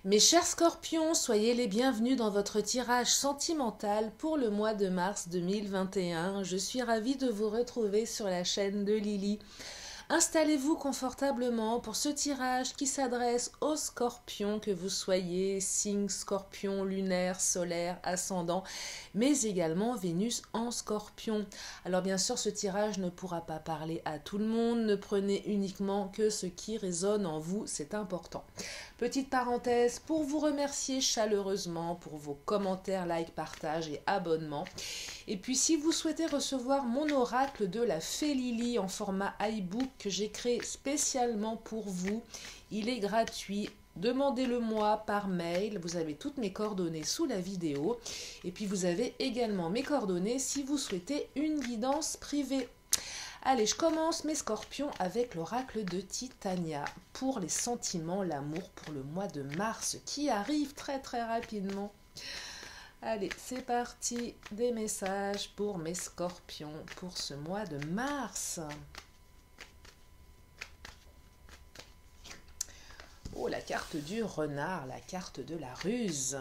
Mes chers scorpions, soyez les bienvenus dans votre tirage sentimental pour le mois de mars 2021. Je suis ravie de vous retrouver sur la chaîne de Lily. Installez-vous confortablement pour ce tirage qui s'adresse aux scorpions, que vous soyez signe scorpion, lunaire, solaire, ascendant, mais également Vénus en scorpion. Alors bien sûr, ce tirage ne pourra pas parler à tout le monde, ne prenez uniquement que ce qui résonne en vous, c'est important. Petite parenthèse, pour vous remercier chaleureusement pour vos commentaires, likes, partages et abonnements. Et puis si vous souhaitez recevoir mon oracle de la Fée Lily en format iBook que j'ai créé spécialement pour vous, il est gratuit. Demandez-le moi par mail, vous avez toutes mes coordonnées sous la vidéo. Et puis vous avez également mes coordonnées si vous souhaitez une guidance privée. Allez, je commence mes scorpions avec l'oracle de Titania pour les sentiments, l'amour pour le mois de mars qui arrive très rapidement. Allez, c'est parti, des messages pour mes scorpions pour ce mois de mars. Oh, la carte du renard, la carte de la ruse.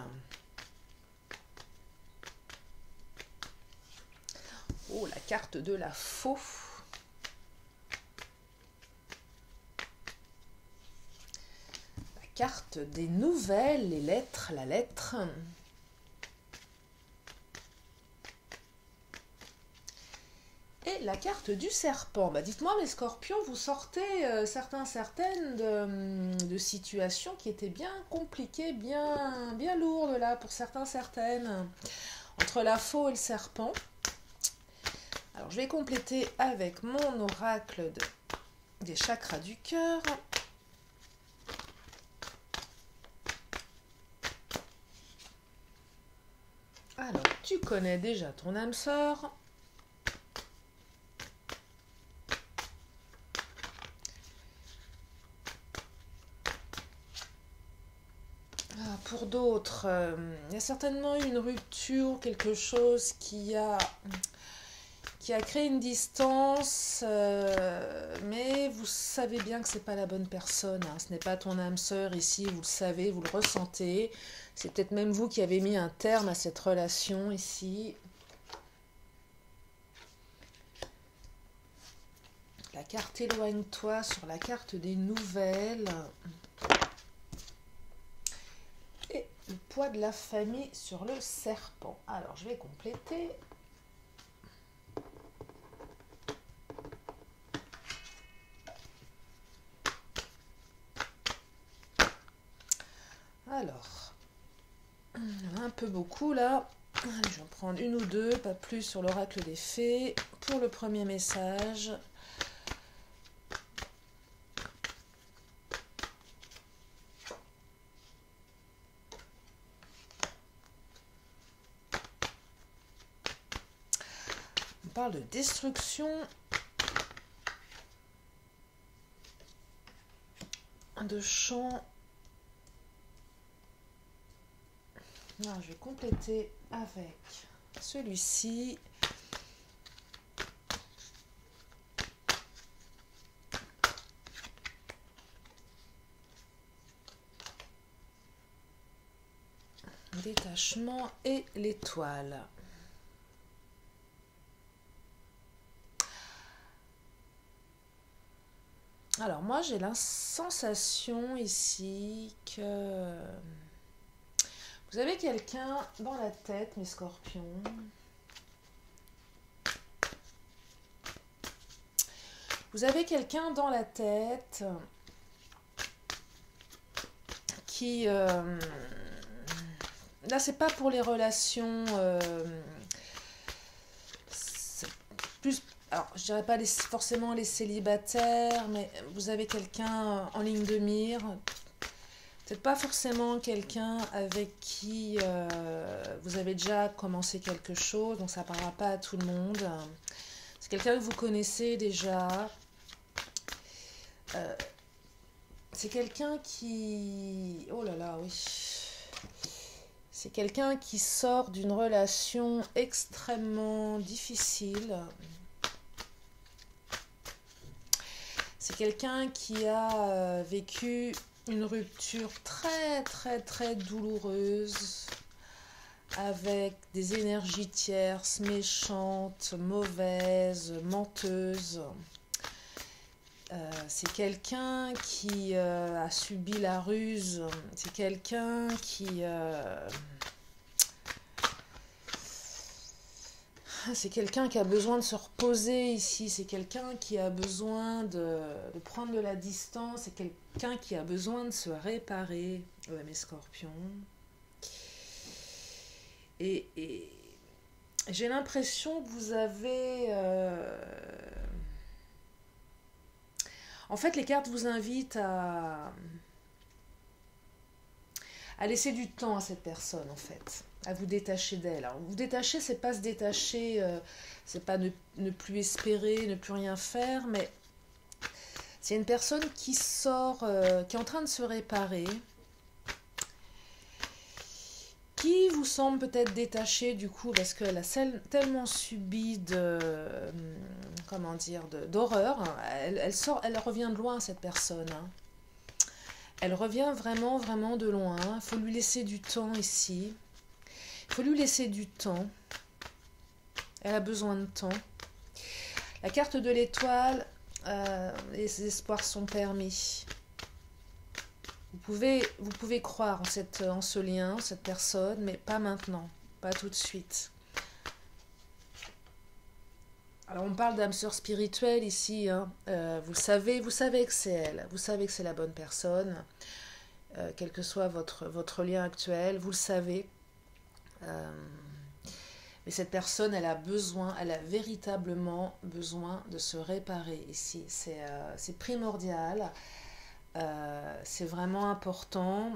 Oh, la carte de la faux. La carte des nouvelles, les lettres, la lettre. Et la carte du serpent. Bah, dites-moi, mes scorpions, vous sortez certaines de situations qui étaient bien compliquées, bien lourdes là, pour certaines. Entre la faux et le serpent. Alors, je vais compléter avec mon oracle des chakras du cœur. Alors, tu connais déjà ton âme sœur. Pour d'autres, il y a certainement eu une rupture, quelque chose qui a créé une distance, mais vous savez bien que ce n'est pas la bonne personne, hein. Ce n'est pas ton âme sœur ici, vous le savez, vous le ressentez. C'est peut-être même vous qui avez mis un terme à cette relation ici. La carte éloigne-toi sur la carte des nouvelles. Et le poids de la famille sur le serpent. Alors, je vais compléter. Alors, un peu beaucoup là. Je vais en prendre une ou deux, pas plus sur l'oracle des fées. Pour le premier message. On parle de destruction. De champ. Alors, je vais compléter avec celui-ci. Détachement et l'étoile. Alors moi j'ai la sensation ici que vous avez quelqu'un dans la tête, mes scorpions. Vous avez quelqu'un dans la tête qui... là c'est pas pour les relations... c'est plus... Alors, je dirais pas forcément les célibataires, mais vous avez quelqu'un en ligne de mire. Peut-être pas forcément quelqu'un avec qui vous avez déjà commencé quelque chose, donc ça ne parlera pas à tout le monde. C'est quelqu'un que vous connaissez déjà. C'est quelqu'un qui... Oh là là, oui. C'est quelqu'un qui sort d'une relation extrêmement difficile. C'est quelqu'un qui a vécu une rupture très très très douloureuse avec des énergies tierces, méchantes, mauvaises, menteuses. C'est quelqu'un qui a subi la ruse, c'est quelqu'un qui... c'est quelqu'un qui a besoin de se reposer ici, c'est quelqu'un qui a besoin de prendre de la distance, c'est quelqu'un qui a besoin de se réparer. Ouais, mes scorpions. Et j'ai l'impression que vous avez... En fait, les cartes vous invitent à laisser du temps à cette personne, en fait, à vous détacher d'elle. Alors, vous détacher, c'est pas se détacher, c'est pas ne plus espérer, ne plus rien faire, mais c'est une personne qui sort, qui est en train de se réparer, qui vous semble peut-être détachée du coup parce qu'elle a tellement subi comment dire, d'horreur. Elle sort, elle revient de loin, cette personne. Elle revient vraiment, vraiment de loin. Il faut lui laisser du temps ici. Il faut lui laisser du temps. Elle a besoin de temps. La carte de l'étoile, les espoirs sont permis. Vous pouvez croire en ce lien, cette personne, mais pas maintenant, pas tout de suite. Alors on parle d'âme sœur spirituelle ici, hein. Vous savez que c'est elle, vous savez que c'est la bonne personne, quel que soit votre lien actuel, vous le savez. Mais cette personne, elle a véritablement besoin de se réparer ici. C'est primordial. C'est vraiment important.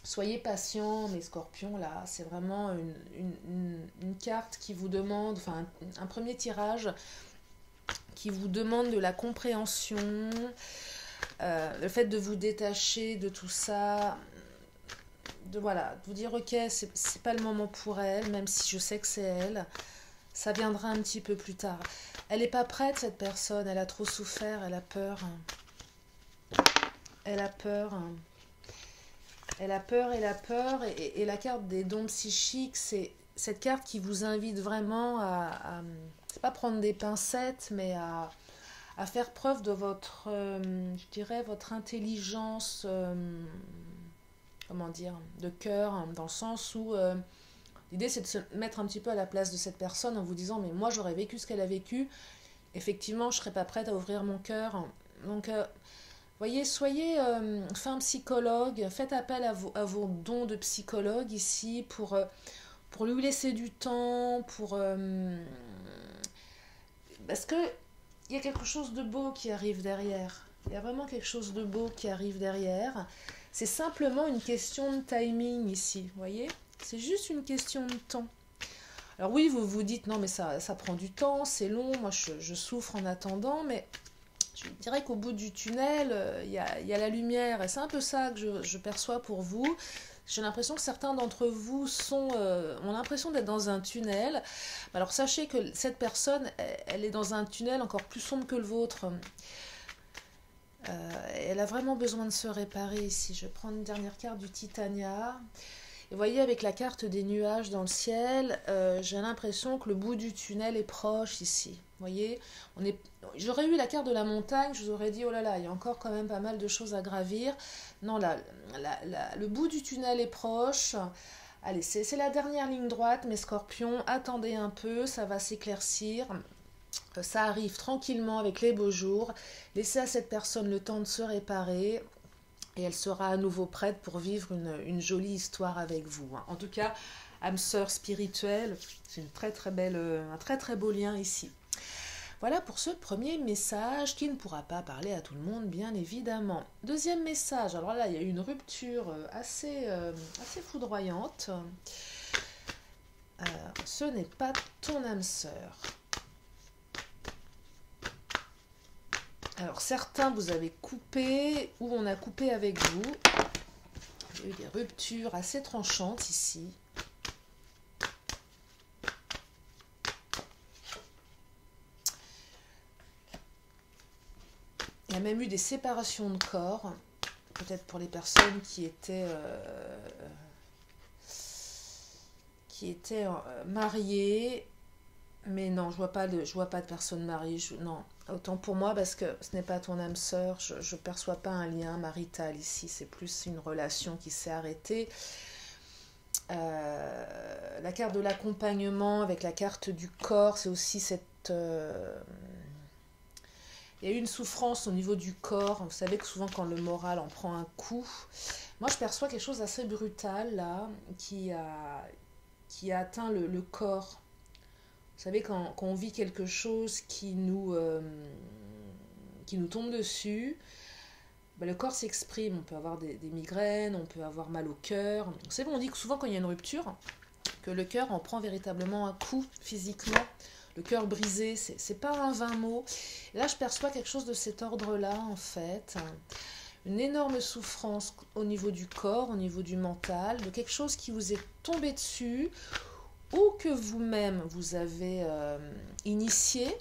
Soyez patients, mes scorpions, là. C'est vraiment une carte qui vous demande, enfin, un premier tirage qui vous demande de la compréhension, le fait de vous détacher de tout ça, de vous dire, ok, c'est pas le moment pour elle, même si je sais que c'est elle. Ça viendra un petit peu plus tard. Elle n'est pas prête, cette personne. Elle a trop souffert, elle a peur. Elle a peur. Elle a peur, et la carte des dons psychiques, c'est cette carte qui vous invite vraiment c'est pas prendre des pincettes, mais à faire preuve de votre, je dirais, votre intelligence, comment dire, de cœur, hein, dans le sens où l'idée c'est de se mettre un petit peu à la place de cette personne en vous disant, mais moi j'aurais vécu ce qu'elle a vécu, effectivement je serais pas prête à ouvrir mon cœur, donc... voyez, soyez fin psychologue, faites appel à vos dons de psychologue ici pour lui laisser du temps, parce que il y a quelque chose de beau qui arrive derrière. Il y a vraiment quelque chose de beau qui arrive derrière. C'est simplement une question de timing ici, voyez. C'est juste une question de temps. Alors oui, vous vous dites, non mais ça prend du temps, c'est long, moi je souffre en attendant, mais... je dirais qu'au bout du tunnel, il y a la lumière. Et c'est un peu ça que je perçois pour vous. J'ai l'impression que certains d'entre vous ont l'impression d'être dans un tunnel. Alors sachez que cette personne, elle est dans un tunnel encore plus sombre que le vôtre. Elle a vraiment besoin de se réparer ici. Je vais prendre une dernière carte du Titania. Et vous voyez, avec la carte des nuages dans le ciel, j'ai l'impression que le bout du tunnel est proche ici. Vous voyez, j'aurais eu la carte de la montagne, je vous aurais dit, oh là là, il y a encore quand même pas mal de choses à gravir. Non, là, le bout du tunnel est proche. Allez, c'est la dernière ligne droite, mes scorpions. Attendez un peu, ça va s'éclaircir. Ça arrive tranquillement avec les beaux jours. Laissez à cette personne le temps de se réparer. Et elle sera à nouveau prête pour vivre une jolie histoire avec vous. En tout cas, âme sœur spirituelle, c'est un très très beau lien ici. Voilà pour ce premier message qui ne pourra pas parler à tout le monde, bien évidemment. Deuxième message, alors là, il y a eu une rupture assez foudroyante. Ce n'est pas ton âme sœur. Alors, certains vous avez coupé ou on a coupé avec vous. Il y a eu des ruptures assez tranchantes ici. Il y a même eu des séparations de corps. peut-être pour les personnes qui étaient mariées. Mais non, je vois pas de personne mariée. Non, autant pour moi, parce que ce n'est pas ton âme sœur. Je ne perçois pas un lien marital ici. C'est plus une relation qui s'est arrêtée. La carte de l'accompagnement avec la carte du corps, c'est aussi cette... il y a eu une souffrance au niveau du corps. Vous savez que souvent quand le moral en prend un coup, moi je perçois quelque chose d'assez brutal là, qui a atteint le corps. Vous savez, quand on vit quelque chose qui nous tombe dessus, ben, le corps s'exprime. On peut avoir des migraines, on peut avoir mal au cœur. Vous savez, on dit que souvent quand il y a une rupture, que le cœur en prend véritablement un coup physiquement. Le cœur brisé, c'est pas un vain mot. Et là, je perçois quelque chose de cet ordre-là, en fait. Une énorme souffrance au niveau du corps, au niveau du mental, de quelque chose qui vous est tombé dessus, ou que vous-même vous avez initié.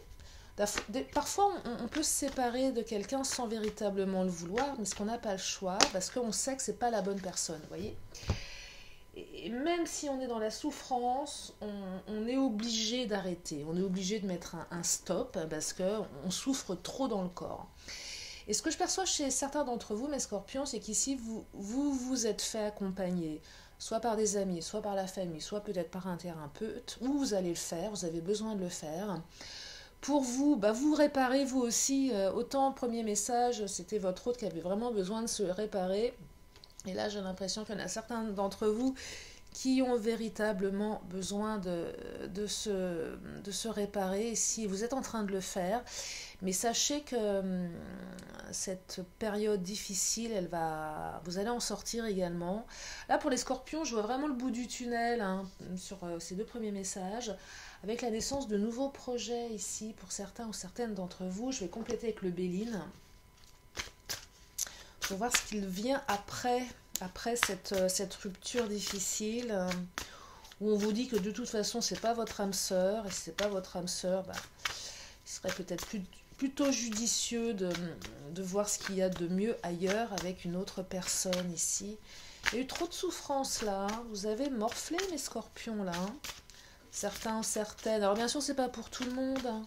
Parfois, on peut se séparer de quelqu'un sans véritablement le vouloir, mais ce qu'on n'a pas le choix, parce qu'on sait que c'est pas la bonne personne, vous voyez. Et même si on est dans la souffrance, on est obligé d'arrêter, on est obligé de mettre un stop, parce qu'on souffre trop dans le corps. Et ce que je perçois chez certains d'entre vous, mes scorpions, c'est qu'ici, vous êtes fait accompagner, soit par des amis, soit par la famille, soit peut-être par un thérapeute, ou vous allez le faire, vous avez besoin de le faire. Pour vous, vous réparer vous aussi. Autant, premier message, c'était votre hôte qui avait vraiment besoin de se réparer. Et là, j'ai l'impression qu'il y en a certains d'entre vous qui ont véritablement besoin de se réparer. Si vous êtes en train de le faire, mais sachez que cette période difficile, vous allez en sortir également. Là, pour les scorpions, je vois vraiment le bout du tunnel sur ces deux premiers messages, avec la naissance de nouveaux projets ici, pour certains ou certaines d'entre vous. Je vais compléter avec le Béline, pour voir ce qu'il vient après cette rupture difficile, où on vous dit que de toute façon, c'est pas votre âme sœur, et si c'est pas votre âme sœur, il serait peut-être plutôt judicieux de voir ce qu'il y a de mieux ailleurs avec une autre personne ici. Il y a eu trop de souffrance là, vous avez morflé mes scorpions là, certains, certaines. Alors bien sûr, c'est pas pour tout le monde.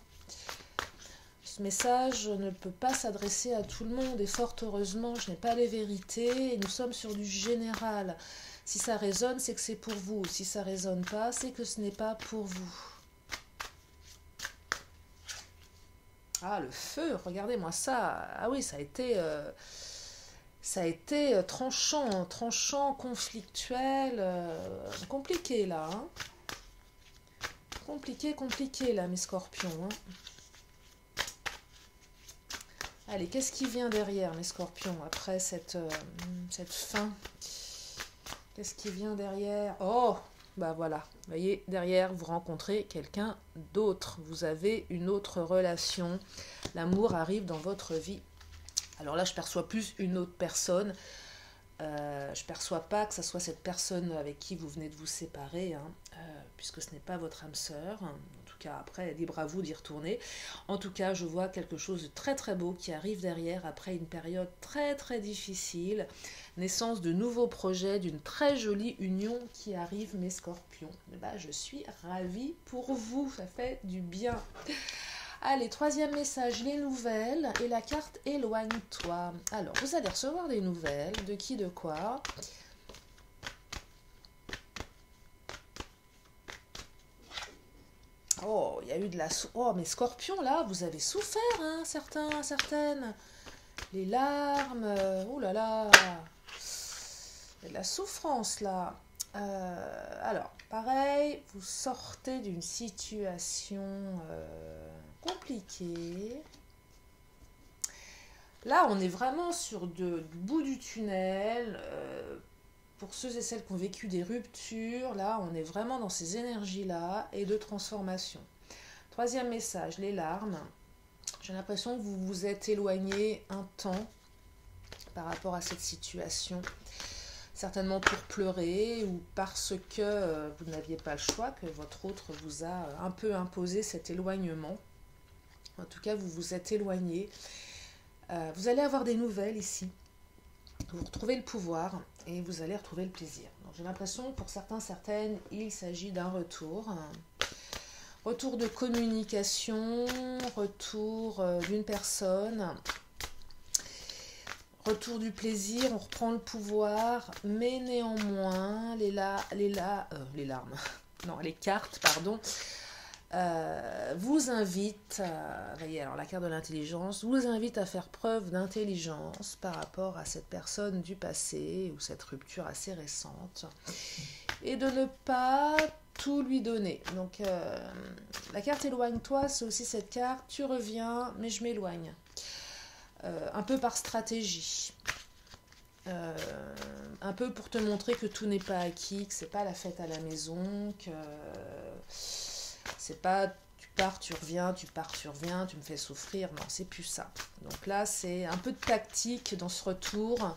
Ce message ne peut pas s'adresser à tout le monde et fort heureusement, je n'ai pas les vérités et nous sommes sur du général. Si ça résonne, c'est que c'est pour vous. Si ça ne résonne pas, c'est que ce n'est pas pour vous. Ah, le feu, regardez-moi ça. Ah oui, ça a été tranchant, conflictuel, compliqué là. Compliqué là, mes scorpions. Allez, qu'est-ce qui vient derrière, mes scorpions, après cette fin? Qu'est-ce qui vient derrière? Oh, voilà. Vous voyez, derrière, vous rencontrez quelqu'un d'autre. Vous avez une autre relation. L'amour arrive dans votre vie. Alors là, je perçois plus une autre personne. Je ne perçois pas que ce soit cette personne avec qui vous venez de vous séparer, puisque ce n'est pas votre âme sœur. En tout cas, après, libre à vous d'y retourner. En tout cas, je vois quelque chose de très très beau qui arrive derrière après une période très très difficile. Naissance de nouveaux projets, d'une très jolie union qui arrive, mes scorpions. Je suis ravie pour vous, ça fait du bien. Allez, troisième message, les nouvelles et la carte éloigne-toi. Alors, vous allez recevoir des nouvelles, de qui, de quoi. Oh, il y a eu de la... Oh, mais scorpions, là, vous avez souffert, certains, certaines. Les larmes, oh là là. Il y a de la souffrance, là. Alors, pareil, vous sortez d'une situation compliquée. Là, on est vraiment sur du bout du tunnel. Pour ceux et celles qui ont vécu des ruptures, là, on est vraiment dans ces énergies-là et de transformation. Troisième message, les larmes. J'ai l'impression que vous vous êtes éloigné un temps par rapport à cette situation. Certainement pour pleurer ou parce que vous n'aviez pas le choix, que votre autre vous a un peu imposé cet éloignement. En tout cas, vous vous êtes éloigné. Vous allez avoir des nouvelles ici. vous retrouvez le pouvoir et vous allez retrouver le plaisir. J'ai l'impression que pour certains, certaines, il s'agit d'un retour. Retour de communication, retour d'une personne, retour du plaisir, on reprend le pouvoir, mais néanmoins, les cartes, pardon, vous invitent, voyez, alors la carte de l'intelligence, vous invite à faire preuve d'intelligence par rapport à cette personne du passé ou cette rupture assez récente et de ne pas tout lui donner. Donc la carte éloigne-toi, c'est aussi cette carte, tu reviens, mais je m'éloigne. Un peu par stratégie. Un peu pour te montrer que tout n'est pas acquis, que c'est pas la fête à la maison, que c'est pas tu pars, tu reviens, tu pars, tu reviens, tu me fais souffrir. Non, c'est plus ça. Donc là, c'est un peu de tactique dans ce retour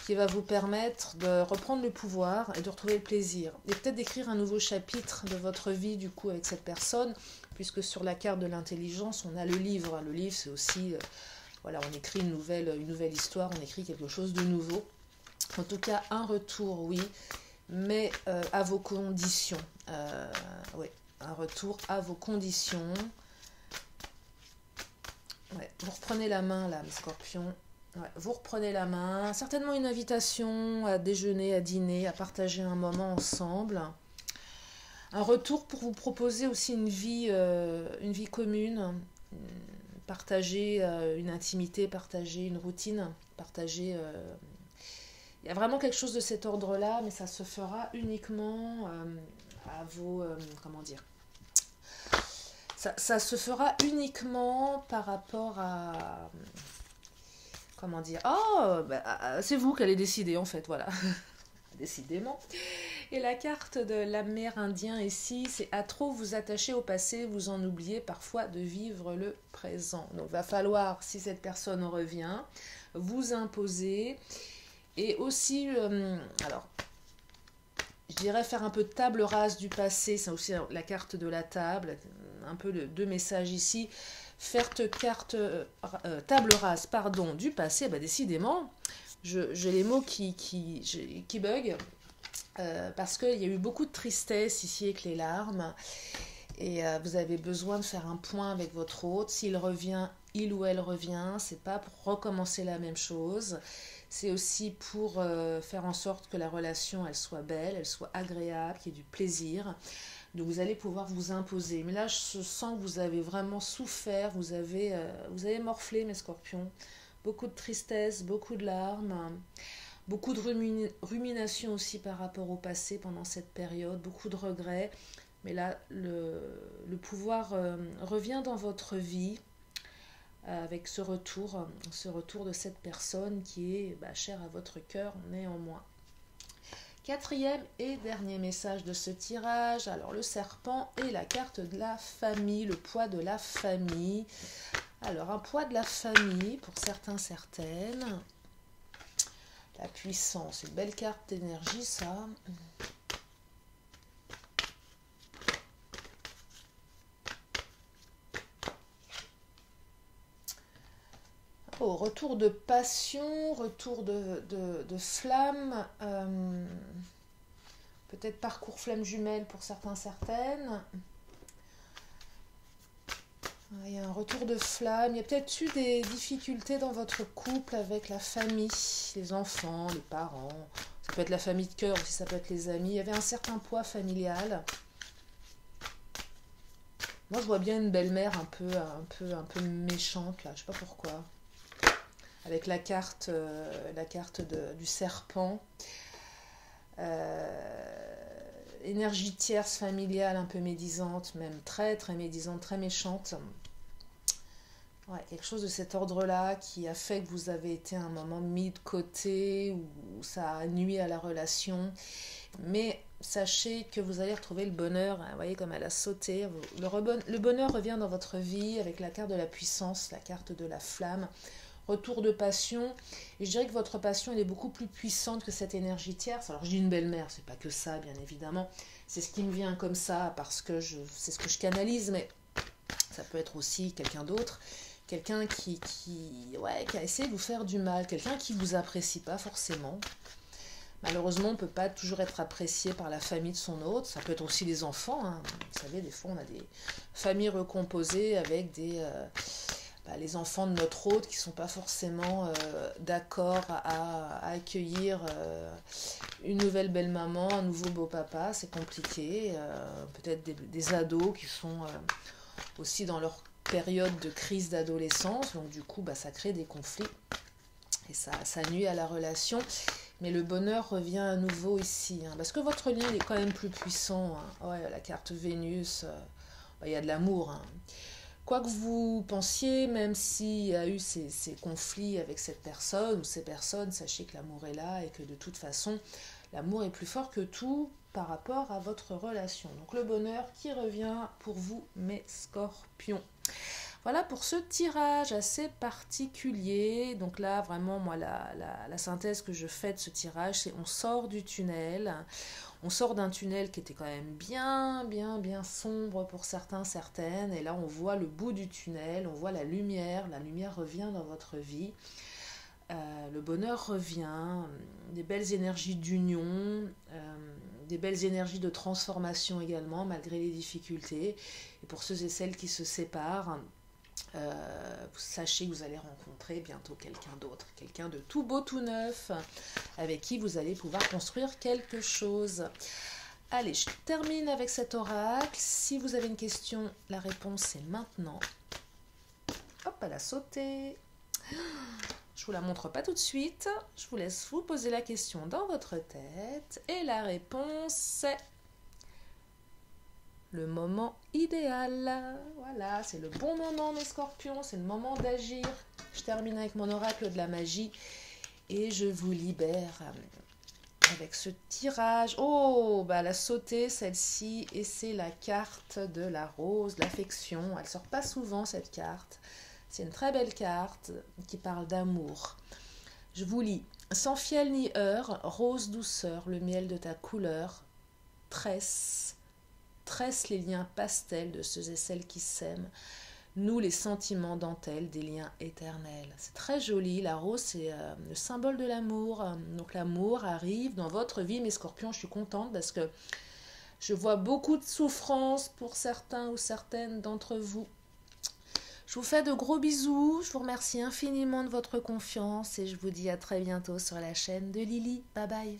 qui va vous permettre de reprendre le pouvoir et de retrouver le plaisir. Et peut-être d'écrire un nouveau chapitre de votre vie, du coup, avec cette personne, puisque sur la carte de l'intelligence, on a le livre. Le livre, c'est aussi, voilà, on écrit une nouvelle histoire, on écrit quelque chose de nouveau. En tout cas, un retour, oui, mais à vos conditions. Oui, un retour à vos conditions. Ouais, vous reprenez la main, là, mes scorpions. Ouais, vous reprenez la main, certainement une invitation à déjeuner, à dîner, à partager un moment ensemble. Un retour pour vous proposer aussi une vie commune, partager une intimité, partager une routine, partager... Il y a vraiment quelque chose de cet ordre-là, mais ça se fera uniquement à vos... comment dire ? Ça se fera uniquement par rapport à... Comment dire? Oh, bah, c'est vous qui allez décider en fait, voilà. Décidément. Et la carte de l'Amérindien ici, c'est à trop vous attacher au passé, vous en oubliez parfois de vivre le présent. Donc va falloir, si cette personne revient, vous imposer. Et aussi, alors, je dirais faire un peu de table rase du passé, c'est aussi la carte de la table, un peu de deux messages ici. Faire table rase du passé, bah décidément, j'ai les mots qui bug, parce qu'il y a eu beaucoup de tristesse ici avec les larmes, et vous avez besoin de faire un point avec votre hôte. S'il revient, il ou elle revient, c'est pas pour recommencer la même chose, c'est aussi pour faire en sorte que la relation, elle soit belle, elle soit agréable, qu'il y ait du plaisir. Donc vous allez pouvoir vous imposer. Mais là, je sens que vous avez vraiment souffert, vous avez morflé, mes scorpions. Beaucoup de tristesse, beaucoup de larmes, beaucoup de rumination aussi par rapport au passé pendant cette période, beaucoup de regrets. Mais là, le pouvoir revient dans votre vie avec ce retour de cette personne qui est chère à votre cœur néanmoins. Quatrième et dernier message de ce tirage, alors le serpent et la carte de la famille, le poids de la famille. Alors un poids de la famille pour certains, certaines. La puissance, une belle carte d'énergie ça. Oh, retour de passion, retour de flamme, peut-être parcours flamme jumelle pour certains, certaines. Il y a un retour de flamme, il y a peut-être eu des difficultés dans votre couple avec la famille, les enfants, les parents. Ça peut être la famille de cœur aussi, ça peut être les amis. Il y avait un certain poids familial. Moi, je vois bien une belle-mère un peu méchante là, je sais pas pourquoi. Avec la carte du serpent. Énergie tierce familiale un peu médisante, même très très médisante, très méchante. Ouais, quelque chose de cet ordre-là qui a fait que vous avez été à un moment mis de côté ou ça a nui à la relation. Mais sachez que vous allez retrouver le bonheur. Vous voyez comme elle a sauté. Le bonheur revient dans votre vie avec la carte de la puissance, la carte de la flamme. Retour de passion, et je dirais que votre passion elle est beaucoup plus puissante que cette énergie tierce. Alors je dis une belle-mère, c'est pas que ça bien évidemment, c'est ce qui me vient comme ça parce que c'est ce que je canalise, mais ça peut être aussi quelqu'un d'autre. quelqu'un ouais, qui a essayé de vous faire du mal, quelqu'un qui ne vous apprécie pas forcément. Malheureusement, on ne peut pas toujours être apprécié par la famille de son hôte. Ça peut être aussi les enfants, hein. Vous savez, des fois, on a des familles recomposées avec les enfants de notre hôte qui ne sont pas forcément d'accord à accueillir une nouvelle belle-maman, un nouveau beau-papa. C'est compliqué. Peut-être des ados qui sont aussi dans leur période de crise d'adolescence. Donc, du coup, ça crée des conflits. Et ça nuit à la relation. Mais le bonheur revient à nouveau ici, hein, parce que votre lien il est quand même plus puissant. Hein. Ouais, la carte Vénus, il y a de l'amour. Hein. Quoi que vous pensiez, même s'il y a eu ces conflits avec cette personne ou ces personnes, sachez que l'amour est là et que de toute façon, l'amour est plus fort que tout par rapport à votre relation. Donc le bonheur qui revient pour vous, mes scorpions. Voilà pour ce tirage assez particulier. Donc là, vraiment, moi, la synthèse que je fais de ce tirage, c'est on sort du tunnel. On sort d'un tunnel qui était quand même bien sombre pour certains, certaines. Et là, on voit le bout du tunnel, on voit la lumière. La lumière revient dans votre vie. Le bonheur revient. Des belles énergies d'union. Des belles énergies de transformation également, malgré les difficultés. Et pour ceux et celles qui se séparent, sachez que vous allez rencontrer bientôt quelqu'un d'autre, quelqu'un de tout beau, tout neuf, avec qui vous allez pouvoir construire quelque chose. Allez, je termine avec cet oracle. Si vous avez une question, la réponse est maintenant. Hop, elle a sauté. Je vous la montre pas tout de suite. Je vous laisse vous poser la question dans votre tête. Et la réponse c'est le moment idéal. Voilà, c'est le bon moment, mes scorpions. C'est le moment d'agir. Je termine avec mon oracle de la magie. Et je vous libère avec ce tirage. Oh, elle a sauté celle-ci. Et c'est la carte de la rose, l'affection. Elle sort pas souvent, cette carte. C'est une très belle carte qui parle d'amour. Je vous lis. Sans fiel ni heurts, rose douceur, le miel de ta couleur, tresse les liens pastels de ceux et celles qui s'aiment, nous les sentiments dentelles des liens éternels. C'est très joli, la rose c'est le symbole de l'amour, donc l'amour arrive dans votre vie, mes scorpions, je suis contente parce que je vois beaucoup de souffrance pour certains ou certaines d'entre vous. Je vous fais de gros bisous, je vous remercie infiniment de votre confiance et je vous dis à très bientôt sur la chaîne de Lily. Bye bye.